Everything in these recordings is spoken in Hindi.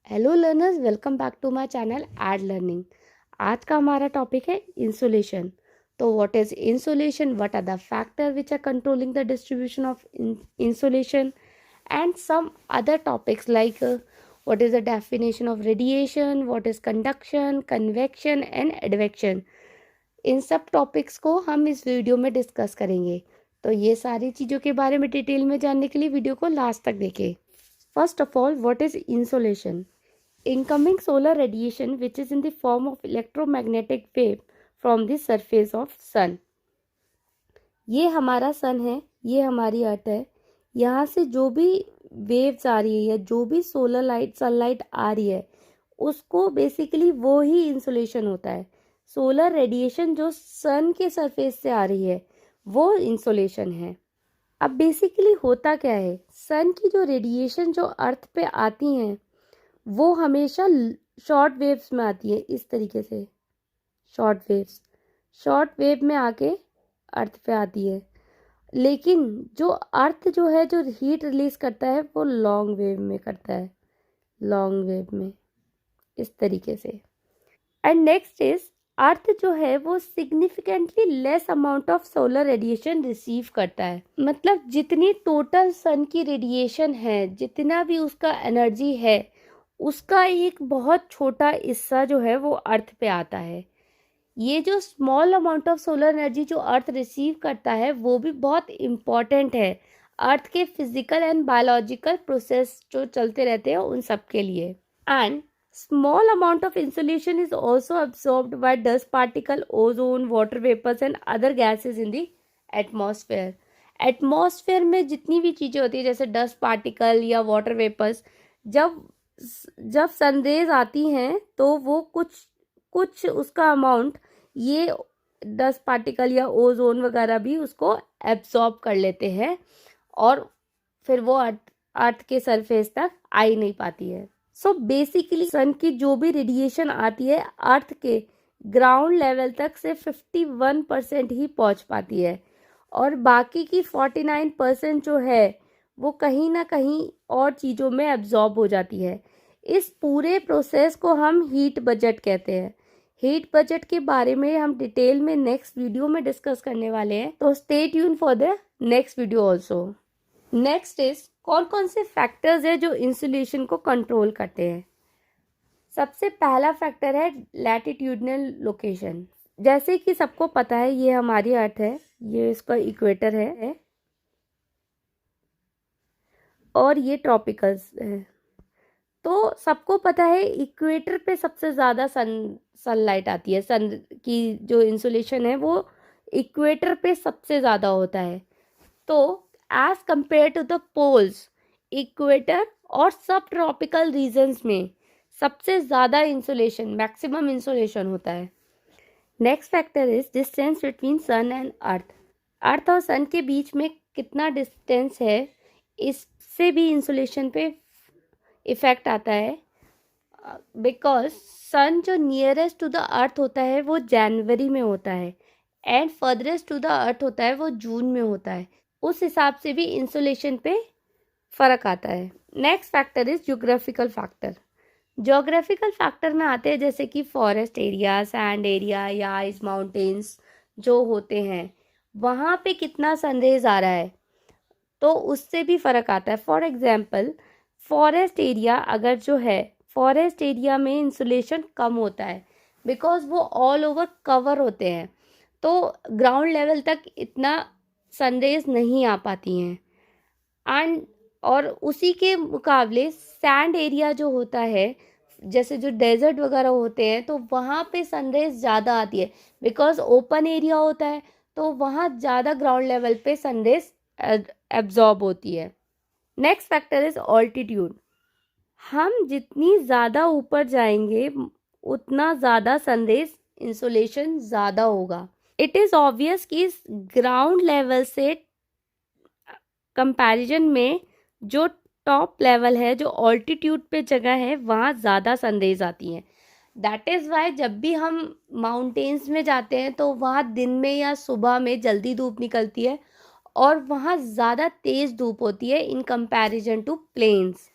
Hello learners, welcome back to my channel Ed learning. आज का हमारा टॉपिक है इंसुलेशन। तो what is insolation, what are the factor which are controlling the distribution of insolation and some other topics like what is the definition of radiation, what is conduction, convection and advection. इन सब टॉपिक्स को हम इस वीडियो में डिस्कस करेंगे। तो ये सारी चीज़ों के बारे में डिटेल में जानने के लिए वीडियो को लास्ट तक देखें। First of all, what is insolation? Incoming solar radiation which is in the form of electromagnetic wave from the surface of sun। ये हमारा सन है, ये हमारी अर्थ है। यहाँ से जो भी वेव्स आ रही है या जो भी सोलर लाइट सनलाइट आ रही है उसको बेसिकली वो ही इंसुलेशन होता है। सोलर रेडिएशन जो सन के सरफेस से आ रही है वो इंसुलेशन है। अब बेसिकली होता क्या है, सन की जो रेडिएशन जो अर्थ पे आती हैं वो हमेशा शॉर्ट वेव्स में आती है। इस तरीके से शॉर्ट वेव में आके अर्थ पे आती है। लेकिन जो अर्थ जो है जो हीट रिलीज करता है वो लॉन्ग वेव में करता है, लॉन्ग वेव में इस तरीके से। एंड नेक्स्ट इज, अर्थ जो है वो significantly less amount of solar radiation receive करता है। मतलब जितनी टोटल सन की रेडिएशन है, जितना भी उसका एनर्जी है, उसका एक बहुत छोटा हिस्सा जो है वो अर्थ पे आता है। ये जो small amount of solar energy जो अर्थ रिसीव करता है वो भी बहुत इम्पॉर्टेंट है अर्थ के फिजिकल एंड बायोलॉजिकल प्रोसेस जो चलते रहते हैं उन सब के लिए। And small amount of insolation is also absorbed by dust particle, ozone, water vapours and other gases in the atmosphere. Atmosphere में जितनी भी चीज़ें होती है जैसे डस्ट पार्टिकल या वाटर वेपर्स, जब जब सनरेज आती हैं तो वो कुछ उसका अमाउंट ये डस्ट पार्टिकल या ओजोन वगैरह भी उसको एब्जॉर्ब कर लेते हैं और फिर वो अर्थ के सरफेस तक आ ही नहीं पाती है। सो बेसिकली सन की जो भी रेडिएशन आती है अर्थ के ग्राउंड लेवल तक से 51% ही पहुंच पाती है और बाकी की 49% जो है वो कहीं ना कहीं और चीज़ों में एब्जॉर्ब हो जाती है। इस पूरे प्रोसेस को हम हीट बजट कहते हैं। हीट बजट के बारे में हम डिटेल में नेक्स्ट वीडियो में डिस्कस करने वाले हैं, तो stay tune for the next video also. Next is, कौन कौन से फैक्टर्स है जो इंसुलेशन को कंट्रोल करते हैं। सबसे पहला फैक्टर है लैटिट्यूडनल लोकेशन। जैसे कि सबको पता है ये हमारी अर्थ है, ये इसका इक्वेटर है और ये ट्रॉपिकल्स है। तो सबको पता है इक्वेटर पे सबसे ज़्यादा सनलाइट आती है। सन की जो इंसुलेशन है वो इक्वेटर पे सबसे ज़्यादा होता है। तो as compare to the poles, equator और सब ट्रॉपिकल रीजन्स में सबसे ज़्यादा इंसुलेशन, मैक्सिमम इंसुलेशन होता है। Next factor is distance between sun and earth. Earth और सन के बीच में कितना डिस्टेंस है, इससे भी इंसुलेशन पे इफेक्ट आता है। बिकॉज सन जो नियरेस्ट टू द अर्थ होता है वो जनवरी में होता है and furthest to the earth होता है वो जून में होता है। उस हिसाब से भी इंसुलेशन पे फर्क आता है। Next factor is geographical factor. Geographical factor में आते हैं जैसे कि फॉरेस्ट एरिया, सैंड एरिया या आइस माउंटेन्स जो होते हैं वहाँ पे कितना सनरेज आ रहा है, तो उससे भी फर्क आता है। फॉर एग्जाम्पल, फॉरेस्ट एरिया अगर जो है, फॉरेस्ट एरिया में इंसुलेशन कम होता है बिकॉज वो ऑल ओवर कवर होते हैं, तो ग्राउंड लेवल तक इतना सनरेज नहीं आ पाती हैं। एंड और उसी के मुकाबले सैंड एरिया जो होता है, जैसे जो डेजर्ट वगैरह होते हैं, तो वहाँ पे सनरेज ज़्यादा आती है बिकॉज ओपन एरिया होता है, तो वहाँ ज़्यादा ग्राउंड लेवल पे सनरेज एब्जॉर्ब होती है। Next factor is altitude. हम जितनी ज़्यादा ऊपर जाएंगे उतना ज़्यादा सनरेज इंसुलेशन ज़्यादा होगा। इट इज़ ऑब्वियस कि ग्राउंड लेवल से कंपैरिजन में जो टॉप लेवल है, जो ऑल्टीट्यूड पे जगह है, वहाँ ज़्यादा सनरेज आती हैं। दैट इज़ वाई जब भी हम माउंटेन्स में जाते हैं तो वहाँ दिन में या सुबह में जल्दी धूप निकलती है और वहाँ ज़्यादा तेज़ धूप होती है in comparison to plains.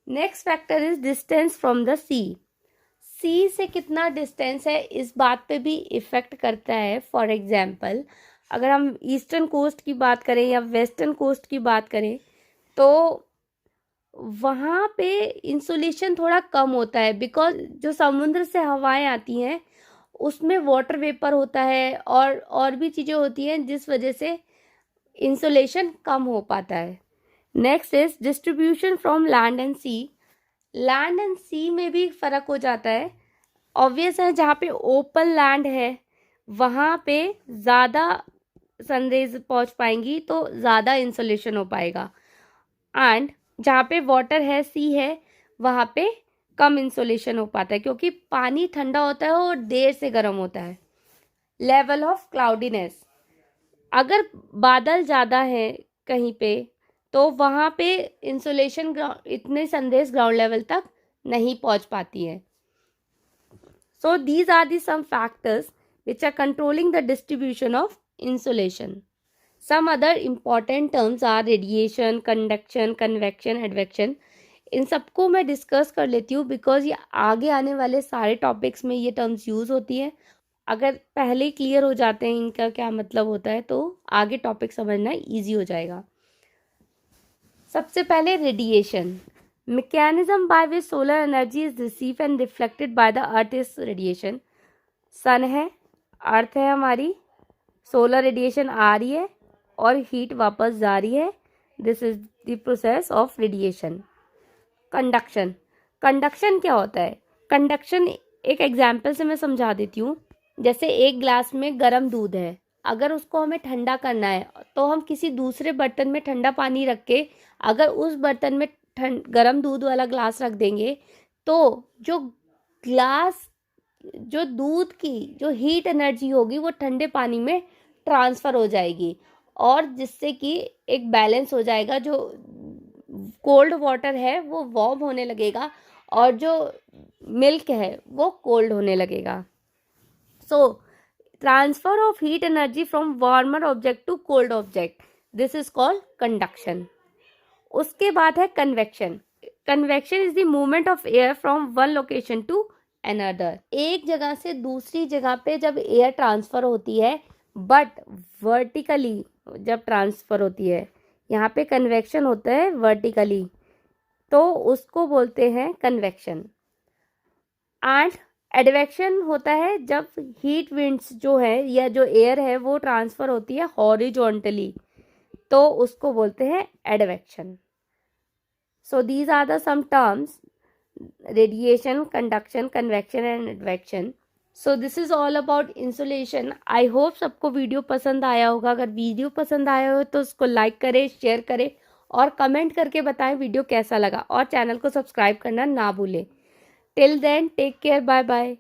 Next factor is distance from the sea से कितना डिस्टेंस है, इस बात पे भी इफ़ेक्ट करता है. फॉर एग्जांपल अगर हम ईस्टर्न कोस्ट की बात करें या वेस्टर्न कोस्ट की बात करें तो वहाँ पे इंसुलेशन थोड़ा कम होता है, बिकॉज जो समुद्र से हवाएं आती हैं उसमें वाटर वेपर होता है और भी चीज़ें होती हैं जिस वजह से इंसुलेशन कम हो पाता है. Next is distribution from land and sea. Land and sea में भी फ़र्क हो जाता है. ऑब्वियस है, जहाँ पे ओपन लैंड है वहाँ पे ज़्यादा सनरेज पहुँच पाएंगी तो ज़्यादा इंसुलेशन हो पाएगा. एंड जहाँ पे वाटर है, सी है, वहाँ पे कम इंसुलेशन हो पाता है क्योंकि पानी ठंडा होता है और देर से गर्म होता है. लेवल ऑफ क्लाउडीनेस, अगर बादल ज़्यादा है कहीं पे तो वहाँ पे इंसुलेशन इतने संदेश ग्राउंड लेवल तक नहीं पहुँच पाती है. So these are the some factors which are controlling the distribution of insolation. Some other important terms are radiation, conduction, convection, advection. इन सबको मैं डिस्कस कर लेती हूँ बिकॉज ये आगे आने वाले सारे टॉपिक्स में ये टर्म्स यूज़ होती हैं. अगर पहले ही क्लियर हो जाते हैं इनका क्या मतलब होता है तो आगे टॉपिक समझना ईजी हो जाएगा. सबसे पहले radiation. Mechanism by which solar energy is receive and reflected by the earth is radiation. Sun है, अर्थ है हमारी, सोलर रेडिएशन आ रही है और हीट वापस जा रही है. This is the process of radiation. Conduction. Conduction क्या होता है? कंडक्शन एक एग्जाम्पल से मैं समझा देती हूँ. जैसे एक ग्लास में गर्म दूध है, अगर उसको हमें ठंडा करना है तो हम किसी दूसरे बर्तन में ठंडा पानी रख के अगर उस बर्तन में गर्म दूध वाला ग्लास रख देंगे तो जो ग्लास जो दूध की जो हीट एनर्जी होगी वो ठंडे पानी में ट्रांसफ़र हो जाएगी और जिससे कि एक बैलेंस हो जाएगा. जो कोल्ड वाटर है वो वार्म होने लगेगा और जो मिल्क है वो कोल्ड होने लगेगा. So, transfer of heat energy from warmer object to cold object. This is called conduction. उसके बाद है convection. Convection is the movement of air from one location to another. एक जगह से दूसरी जगह पे जब एयर ट्रांसफ़र होती है बट वर्टिकली जब ट्रांसफ़र होती है, यहाँ पे कन्वेक्शन होता है वर्टिकली, तो उसको बोलते हैं कन्वेक्शन. एंड एडवेक्शन होता है जब हीट विंड्स जो है या जो एयर है वो ट्रांसफ़र होती है हॉरिजॉन्टली, तो उसको बोलते हैं advection. So these are the some terms: radiation, conduction, convection and advection. So this is all about insolation. I hope सबको वीडियो पसंद आया होगा. अगर वीडियो पसंद आया हो तो उसको लाइक करें, शेयर करें और कमेंट करके बताएं वीडियो कैसा लगा और चैनल को सब्सक्राइब करना ना भूलें. Till then, take care. Bye bye.